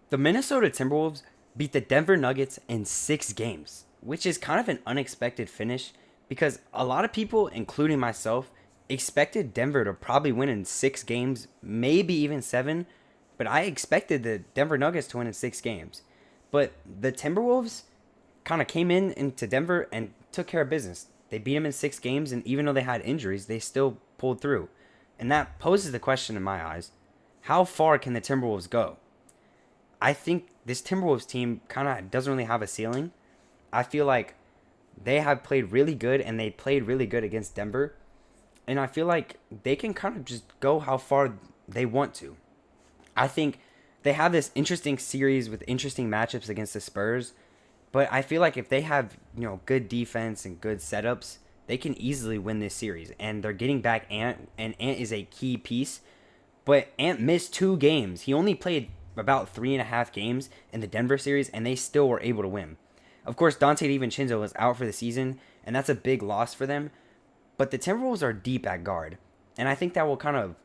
The Minnesota Timberwolves beat the Denver Nuggets in 6 games, which is kind of an unexpected finish because a lot of people, including myself, expected Denver to probably win in 6 games, maybe even seven. But I expected the Denver Nuggets to win in 6 games. But the Timberwolves kind of came into Denver and took care of business. They beat them in 6 games, and even though they had injuries, they still pulled through. And that poses the question in my eyes: how far can the Timberwolves go? I think this Timberwolves team kind of doesn't really have a ceiling. I feel like they have played really good, and they played really good against Denver. And I feel like they can kind of just go how far they want to. I think they have this interesting series with interesting matchups against the Spurs, but I feel like if they have, good defense and good setups, they can easily win this series. And they're getting back Ant, and Ant is a key piece. But Ant missed 2 games. He only played about 3.5 games in the Denver series, and they still were able to win. Of course, Dante DiVincenzo was out for the season, and that's a big loss for them. But the Timberwolves are deep at guard, and I think that will kind of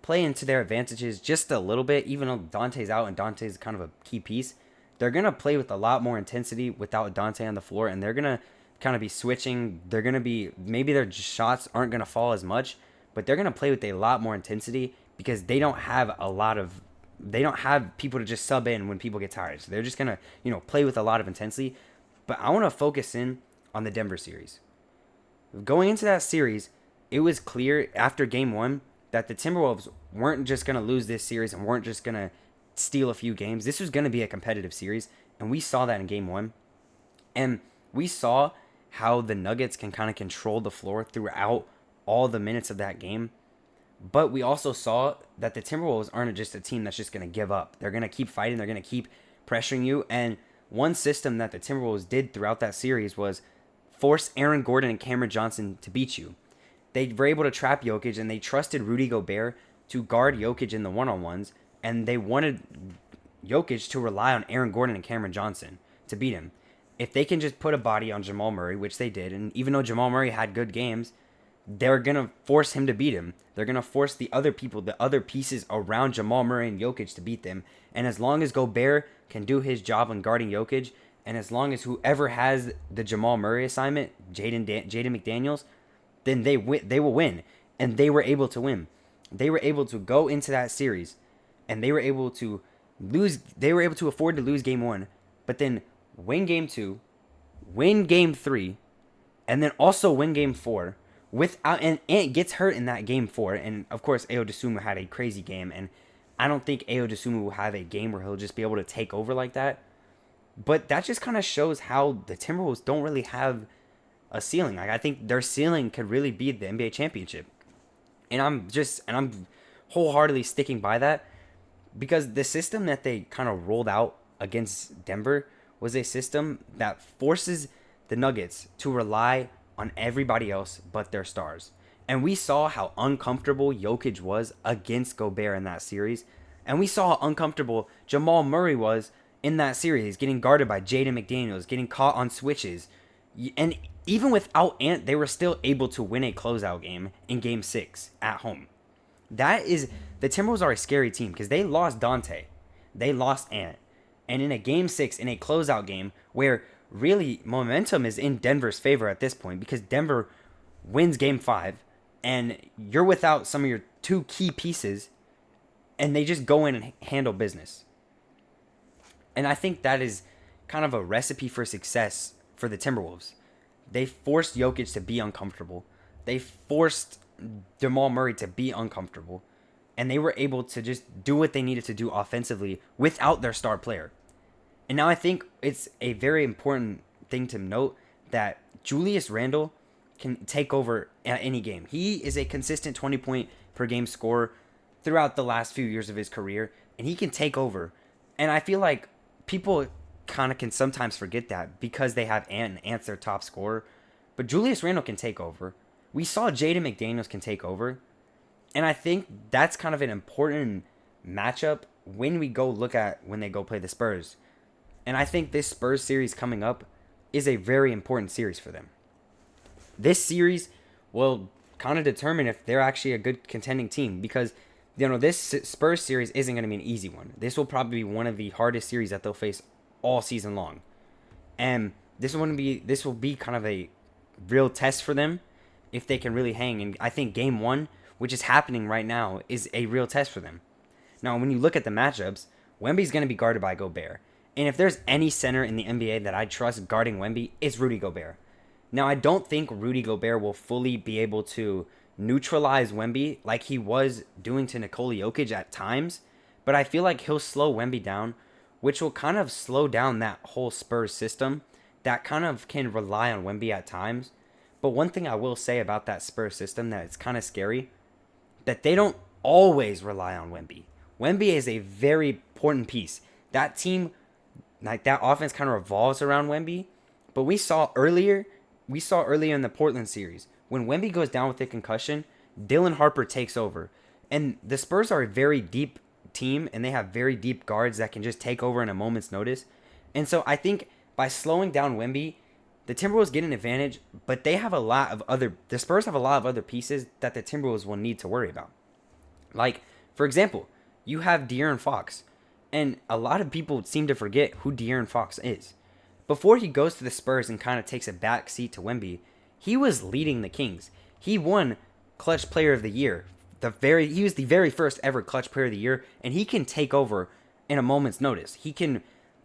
play into their advantages just a little bit, even though Dante's out and Dante's kind of a key piece. They're going to play with a lot more intensity without Dante on the floor, and they're going to kind of be switching. They're going to be, maybe their shots aren't going to fall as much, but they're going to play with a lot more intensity because they don't have people to just sub in when people get tired. So they're just going to, play with a lot of intensity. But I want to focus in on the Denver series. Going into that series, it was clear after game one that the Timberwolves weren't just going to lose this series and weren't just going to steal a few games. This was going to be a competitive series, and we saw that in game one. And we saw how the Nuggets can kind of control the floor throughout all the minutes of that game. But we also saw that the Timberwolves aren't just a team that's just going to give up. They're going to keep fighting. They're going to keep pressuring you. And one system that the Timberwolves did throughout that series was force Aaron Gordon and Cameron Johnson to beat you. They were able to trap Jokic, and they trusted Rudy Gobert to guard Jokic in the one-on-ones, and they wanted Jokic to rely on Aaron Gordon and Cameron Johnson to beat him. If they can just put a body on Jamal Murray, which they did, and even though Jamal Murray had good games, they're going to force him to beat him. They're going to force the other people, the other pieces around Jamal Murray and Jokic to beat them. And as long as Gobert can do his job on guarding Jokic, and as long as whoever has the Jamal Murray assignment, Jaden McDaniels, then they will win. And they were able to win. They were able to go into that series, and they were able to lose. They were able to afford to lose game one, but then win game two, win game three, and then also win game four. Without and Ant gets hurt in that game four, and of course Ayo Dosunmu had a crazy game, and I don't think Ayo Dosunmu will have a game where he'll just be able to take over like that. But that just kind of shows how the Timberwolves don't really have a ceiling. Like, I think their ceiling could really be the NBA championship, and I'm wholeheartedly sticking by that because the system that they kind of rolled out against Denver was a system that forces the Nuggets to rely on everybody else but their stars. And we saw how uncomfortable Jokic was against Gobert in that series. And we saw how uncomfortable Jamal Murray was in that series, getting guarded by Jaden McDaniels, getting caught on switches. And even without Ant, they were still able to win a closeout game in game 6 at home. The Timberwolves are a scary team because they lost Dante. They lost Ant. And in a game 6, in a closeout game where really momentum is in Denver's favor at this point because Denver wins game 5 and you're without some of your 2 key pieces and they just go in and handle business. And I think that is kind of a recipe for success for the Timberwolves. They forced Jokic to be uncomfortable. They forced Jamal Murray to be uncomfortable. And they were able to just do what they needed to do offensively without their star player. And now I think it's a very important thing to note that Julius Randle can take over at any game. He is a consistent 20-point per game scorer throughout the last few years of his career, and he can take over. And I feel like people kind of can sometimes forget that because they have Ant, and Ant's their top scorer. But Julius Randle can take over. We saw Jaden McDaniels can take over. And I think that's kind of an important matchup when we go look at when they go play the Spurs. And I think this Spurs series coming up is a very important series for them. This series will kind of determine if they're actually a good contending team because this Spurs series isn't going to be an easy one. This will probably be one of the hardest series that they'll face all season long. And this will be kind of a real test for them if they can really hang. And I think game 1, which is happening right now, is a real test for them. Now, when you look at the matchups, Wemby's going to be guarded by Gobert. And if there's any center in the NBA that I trust guarding Wemby, it's Rudy Gobert. Now, I don't think Rudy Gobert will fully be able to neutralize Wemby like he was doing to Nikola Jokic at times, but I feel like he'll slow Wemby down, which will kind of slow down that whole Spurs system that kind of can rely on Wemby at times. But one thing I will say about that Spurs system that it's kind of scary, that they don't always rely on Wemby. Wemby is a very important piece. That team, like that offense kind of revolves around Wemby, but we saw earlier in the Portland series, when Wemby goes down with a concussion, Dylan Harper takes over. And the Spurs are a very deep team, and they have very deep guards that can just take over in a moment's notice. And so I think by slowing down Wemby, the Timberwolves get an advantage, but the Spurs have a lot of other pieces that the Timberwolves will need to worry about. Like, for example, you have De'Aaron Fox, and a lot of people seem to forget who De'Aaron Fox is. Before he goes to the Spurs and kind of takes a back seat to Wemby, he was leading the Kings. He won Clutch Player of the Year. He was the very first ever Clutch Player of the Year, and he can take over in a moment's notice. He can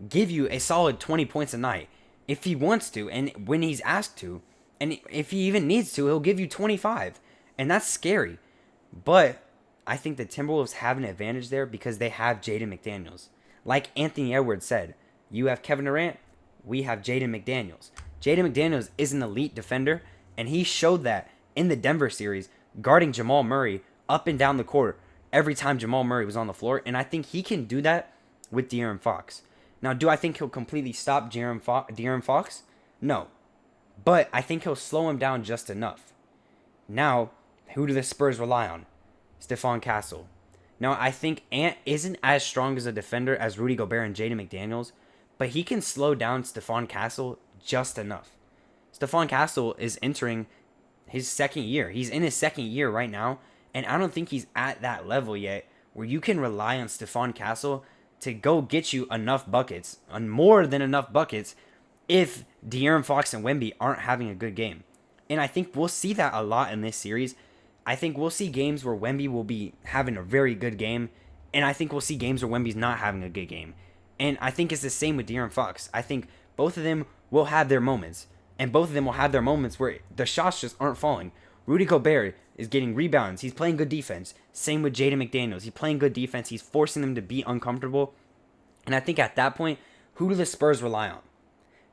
give you a solid 20 points a night if he wants to, and when he's asked to, and if he even needs to, he'll give you 25, and that's scary. But I think the Timberwolves have an advantage there because they have Jaden McDaniels. Like Anthony Edwards said, you have Kevin Durant, we have Jaden McDaniels. Jaden McDaniels is an elite defender, and he showed that in the Denver series, guarding Jamal Murray up and down the court every time Jamal Murray was on the floor, and I think he can do that with De'Aaron Fox. Now, do I think he'll completely stop De'Aaron Fox? No. But I think he'll slow him down just enough. Now, who do the Spurs rely on? Stephon Castle. Now, I think Ant isn't as strong as a defender as Rudy Gobert and Jaden McDaniels, but he can slow down Stephon Castle just enough. Stephon Castle is entering his second year. He's in his second year right now, and I don't think he's at that level yet where you can rely on Stephon Castle to go get you enough buckets, and more than enough buckets, if De'Aaron Fox and Wemby aren't having a good game. And I think we'll see that a lot in this series. I think we'll see games where Wemby will be having a very good game, and I think we'll see games where Wemby's not having a good game. And I think it's the same with De'Aaron Fox. I think both of them will have their moments, and both of them will have their moments where the shots just aren't falling. Rudy Gobert is getting rebounds. He's playing good defense. Same with Jaden McDaniels. He's playing good defense. He's forcing them to be uncomfortable. And I think at that point, who do the Spurs rely on?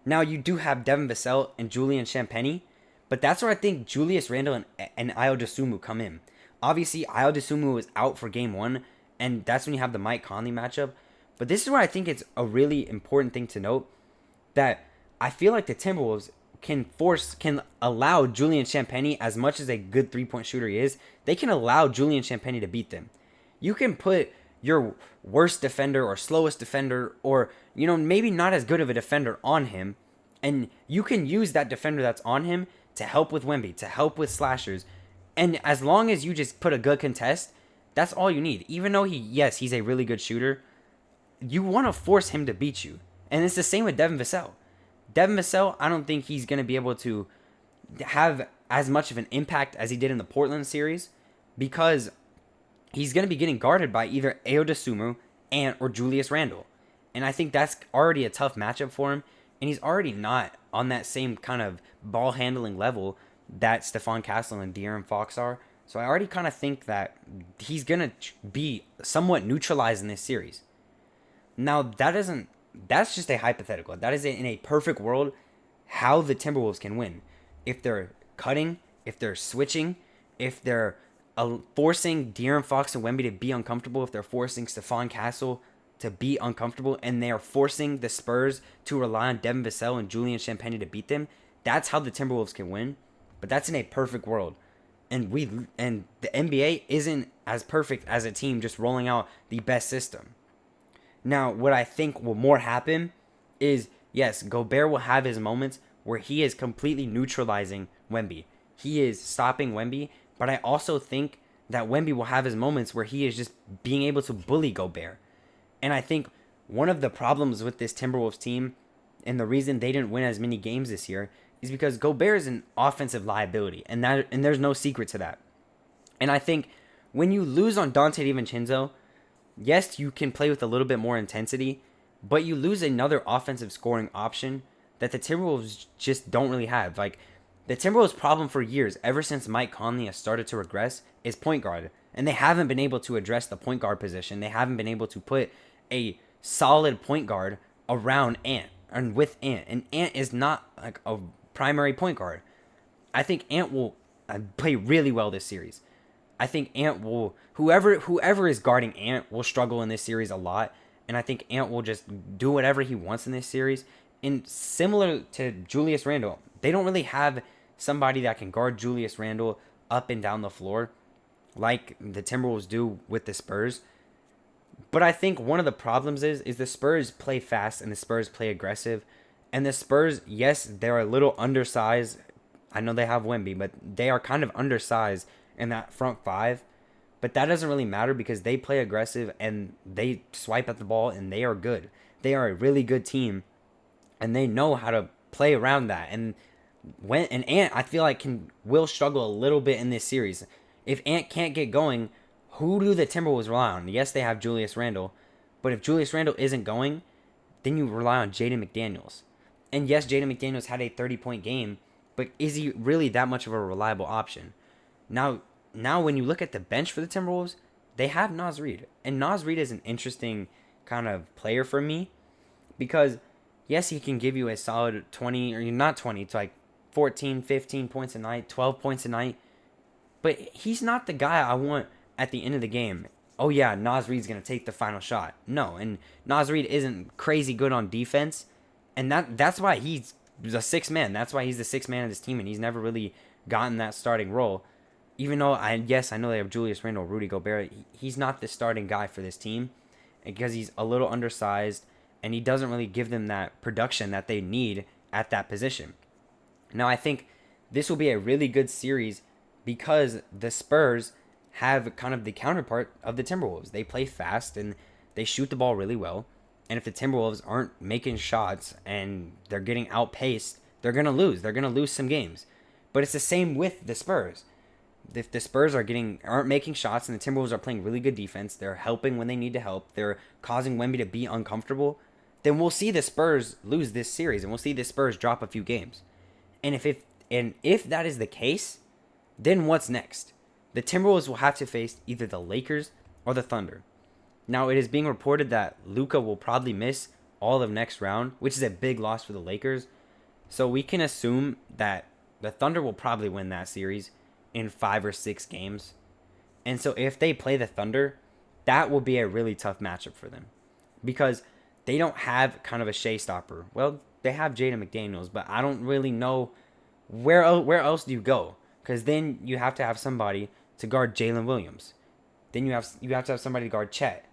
Now, you do have Devin Vassell and Julian Champagnie, but that's where I think Julius Randle and Ayo Dosunmu come in. Obviously, Ayo Dosunmu was out for game 1, and that's when you have the Mike Conley matchup. But this is where I think it's a really important thing to note, that I feel like the Timberwolves can allow Julian Champagnie, as much as a good three-point shooter he is, they can allow Julian Champagnie to beat them. You can put your worst defender or slowest defender or, maybe not as good of a defender on him, and you can use that defender that's on him to help with Wemby, to help with slashers. And as long as you just put a good contest, that's all you need. Even though he's a really good shooter, you want to force him to beat you. And it's the same with Devin Vassell. Devin Vassell, I don't think he's going to be able to have as much of an impact as he did in the Portland series, because he's going to be getting guarded by either Ayo Dosunmu or Julius Randle. And I think that's already a tough matchup for him, and he's already not on that same kind of ball handling level that Stephon Castle and De'Aaron Fox are. So I already kind of think that he's going to be somewhat neutralized in this series. Now, that's just a hypothetical. That is in a perfect world how the Timberwolves can win. If they're cutting, if they're switching, if they're forcing De'Aaron Fox and Wemby to be uncomfortable, if they're forcing Stephon Castle to be uncomfortable, and they are forcing the Spurs to rely on Devin Vassell and Julian Champagnie to beat them, that's how the Timberwolves can win. But that's in a perfect world. And the NBA isn't as perfect as a team just rolling out the best system. Now, what I think will more happen is, yes, Gobert will have his moments where he is completely neutralizing Wemby. He is stopping Wemby, but I also think that Wemby will have his moments where he is just being able to bully Gobert. And I think one of the problems with this Timberwolves team and the reason they didn't win as many games this year is because Gobert is an offensive liability, and there's no secret to that. And I think when you lose on Dante DiVincenzo, yes, you can play with a little bit more intensity, but you lose another offensive scoring option that the Timberwolves just don't really have. Like, the Timberwolves' problem for years, ever since Mike Conley has started to regress, is point guard. And they haven't been able to address the point guard position. They haven't been able to put a solid point guard around Ant and with Ant. And Ant is not like a primary point guard. I think Ant will play really well this series. I think Ant will whoever is guarding Ant will struggle in this series a lot, and I think Ant will just do whatever he wants in this series. And similar to Julius Randle, they don't really have somebody that can guard Julius Randle up and down the floor like the Timberwolves do with the Spurs. But I think one of the problems is the Spurs play fast and the Spurs play aggressive. And the Spurs, yes, they're a little undersized. I know they have Wemby, but they are kind of undersized in that front five. But that doesn't really matter because they play aggressive and they swipe at the ball and they are good. They are a really good team and they know how to play around that. And Ant, I feel like will struggle a little bit in this series. If Ant can't get going, who do the Timberwolves rely on? Yes, they have Julius Randle, but if Julius Randle isn't going, then you rely on Jaden McDaniels. And yes, Jaden McDaniels had a 30-point game, but is he really that much of a reliable option? Now when you look at the bench for the Timberwolves, they have Naz Reid. And Naz Reid is an interesting kind of player for me because, yes, he can give you a solid 20, or not 20, it's like 14, 15 points a night, 12 points a night. But he's not the guy I want at the end of the game. Oh, yeah, Naz Reid's going to take the final shot. No, and Naz Reid isn't crazy good on defense. And that's why he's a sixth man. That's why he's the sixth man of this team, and he's never really gotten that starting role. Even though, I know they have Julius Randle, Rudy Gobert, he's not the starting guy for this team because he's a little undersized, and he doesn't really give them that production that they need at that position. Now, I think this will be a really good series because the Spurs have kind of the counterpart of the Timberwolves. They play fast, and they shoot the ball really well. And if the Timberwolves aren't making shots and they're getting outpaced, they're going to lose. They're going to lose some games. But it's the same with the Spurs. If the Spurs aren't making shots and the Timberwolves are playing really good defense, they're helping when they need to help, they're causing Wemby to be uncomfortable, then we'll see the Spurs lose this series and we'll see the Spurs drop a few games. And if that is the case, then what's next? The Timberwolves will have to face either the Lakers or the Thunder. Now, it is being reported that Luka will probably miss all of next round, which is a big loss for the Lakers. So we can assume that the Thunder will probably win that series in 5 or 6 games. And so if they play the Thunder, that will be a really tough matchup for them. Because they don't have kind of a showstopper. Well, they have Jaden McDaniels, but I don't really know where else do you go? Because then you have to have somebody to guard Jalen Williams. Then you have to have somebody to guard Chet,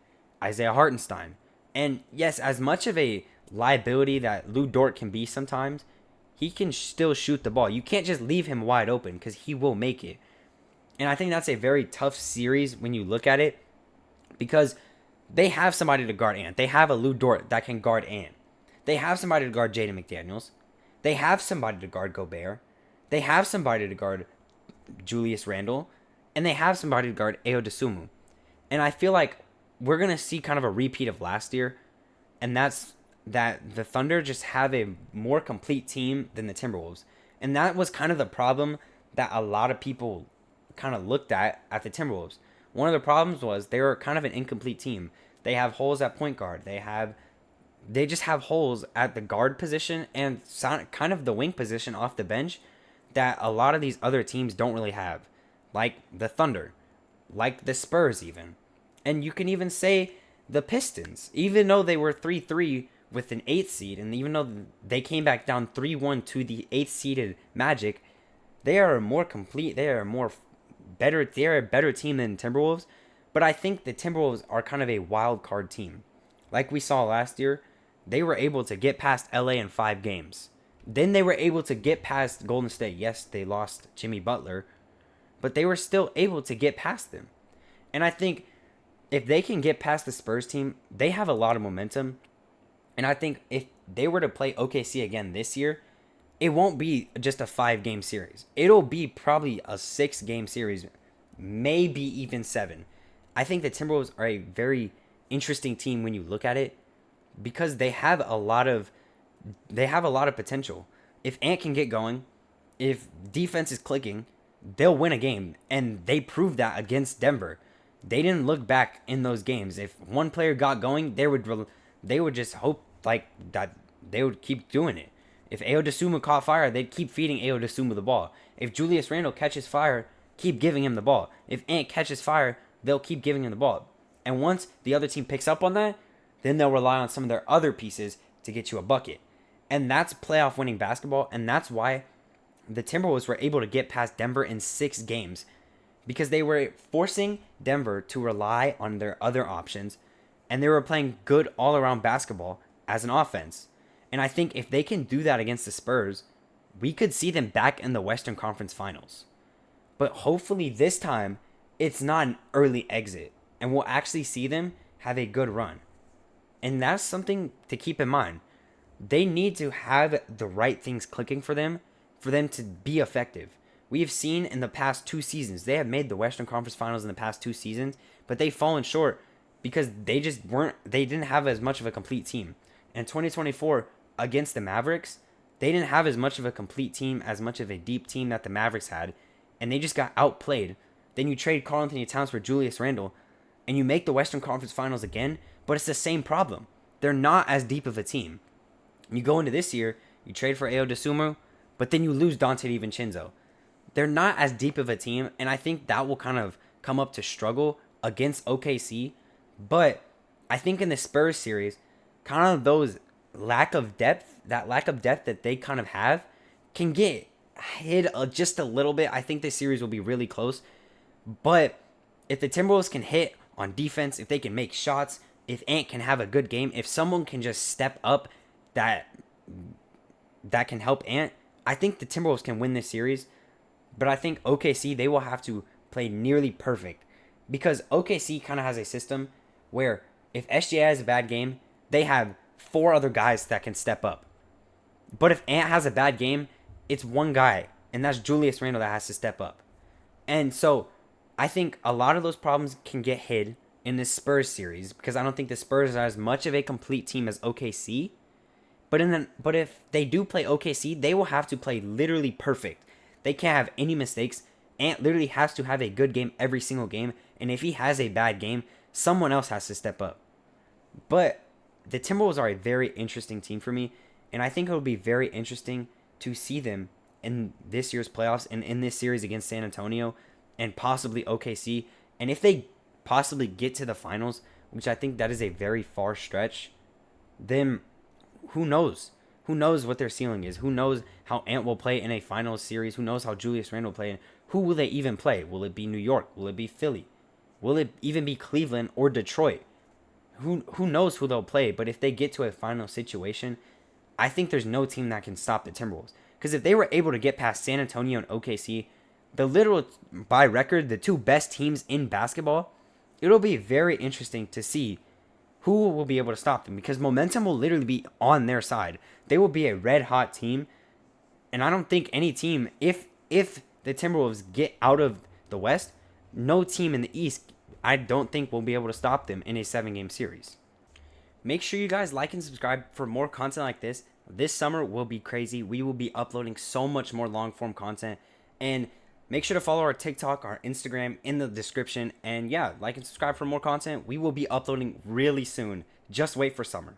Isaiah Hartenstein. And yes, as much of a liability that Lou Dort can be sometimes, he can still shoot the ball. You can't just leave him wide open because he will make it. And I think that's a very tough series when you look at it because they have somebody to guard Ant. They have a Lou Dort that can guard Ant. They have somebody to guard Jaden McDaniels. They have somebody to guard Gobert. They have somebody to guard Julius Randle. And they have somebody to guard Ayo Dosunmu. And I feel like we're going to see kind of a repeat of last year. And that's that the Thunder just have a more complete team than the Timberwolves. And that was kind of the problem that a lot of people kind of looked at the Timberwolves. One of the problems was they were kind of an incomplete team. They have holes at point guard. They just have holes at the guard position and kind of the wing position off the bench that a lot of these other teams don't really have. Like the Thunder, like the Spurs even. And you can even say the Pistons, even though they were 3-3 with an 8th seed, and even though they came back down 3-1 to the 8th seeded Magic, they are more complete. They are better a better team than Timberwolves. But I think the Timberwolves are kind of a wild card team. Like we saw last year, they were able to get past LA in 5 games. Then they were able to get past Golden State. Yes, they lost Jimmy Butler, but they were still able to get past them. And I think if they can get past the Spurs team, they have a lot of momentum. And I think if they were to play OKC again this year, it won't be just a 5-game series. It'll be probably a 6-game series, maybe even 7. I think the Timberwolves are a very interesting team when you look at it because they have a lot of potential. If Ant can get going, if defense is clicking, they'll win a game, and they proved that against Denver. They didn't look back in those games. If one player got going, they would just hope like that they would keep doing it. If Ayo Dosunmu caught fire, they'd keep feeding Ayo Dosunmu the ball. If Julius Randle catches fire, keep giving him the ball. If Ant catches fire, they'll keep giving him the ball. And once the other team picks up on that, then they'll rely on some of their other pieces to get you a bucket. And that's playoff winning basketball, and that's why the Timberwolves were able to get past Denver in 6 games, because they were forcing Denver to rely on their other options, and they were playing good all-around basketball as an offense. And I think if they can do that against the Spurs, we could see them back in the Western Conference Finals. But hopefully this time, it's not an early exit, and we'll actually see them have a good run. And that's something to keep in mind. They need to have the right things clicking for them to be effective. We have seen in the past 2 seasons, they have made the Western Conference Finals in the past 2 seasons, but they've fallen short because they didn't have as much of a complete team. In 2024, against the Mavericks, they didn't have as much of a complete team, as much of a deep team that the Mavericks had, and they just got outplayed. Then you trade Karl Anthony Towns for Julius Randle, and you make the Western Conference Finals again, but it's the same problem. They're not as deep of a team. You go into this year, you trade for Ayo Dosunmu, but then you lose Dante DiVincenzo. They're not as deep of a team, and I think that will kind of come up to struggle against OKC. But I think in the Spurs series, kind of those lack of depth that they kind of have can get hit just a little bit. I think this series will be really close. But if the Timberwolves can hit on defense, if they can make shots, if Ant can have a good game, if someone can just step up that can help Ant, I think the Timberwolves can win this series. But I think OKC, they will have to play nearly perfect, because OKC kind of has a system where if SGA has a bad game, they have 4 other guys that can step up. But if Ant has a bad game, it's one guy, and that's Julius Randle, that has to step up. And so I think a lot of those problems can get hid in this Spurs series, because I don't think the Spurs are as much of a complete team as OKC. But if they do play OKC, they will have to play literally perfect. They can't have any mistakes. Ant literally has to have a good game every single game. And if he has a bad game, someone else has to step up. But the Timberwolves are a very interesting team for me. And I think it will be very interesting to see them in this year's playoffs and in this series against San Antonio and possibly OKC. And if they possibly get to the finals, which I think that is a very far stretch, then who knows? Who knows what their ceiling is? Who knows how Ant will play in a finals series? Who knows how Julius Randle will play? Who will they even play? Will it be New York? Will it be Philly? Will it even be Cleveland or Detroit? Who knows who they'll play? But if they get to a final situation, I think there's no team that can stop the Timberwolves. Because if they were able to get past San Antonio and OKC, the literal, by record, the 2 best teams in basketball, it'll be very interesting to see who will be able to stop them, because momentum will literally be on their side. They will be a red hot team, and I don't think any team, if the Timberwolves get out of the West, no team in the East, I don't think will be able to stop them in a 7-game series. Make sure you guys like and subscribe for more content like this. This summer will be crazy. We will be uploading so much more long form content, and make sure to follow our TikTok, our Instagram in the description. And yeah, like and subscribe for more content. We will be uploading really soon. Just wait for summer.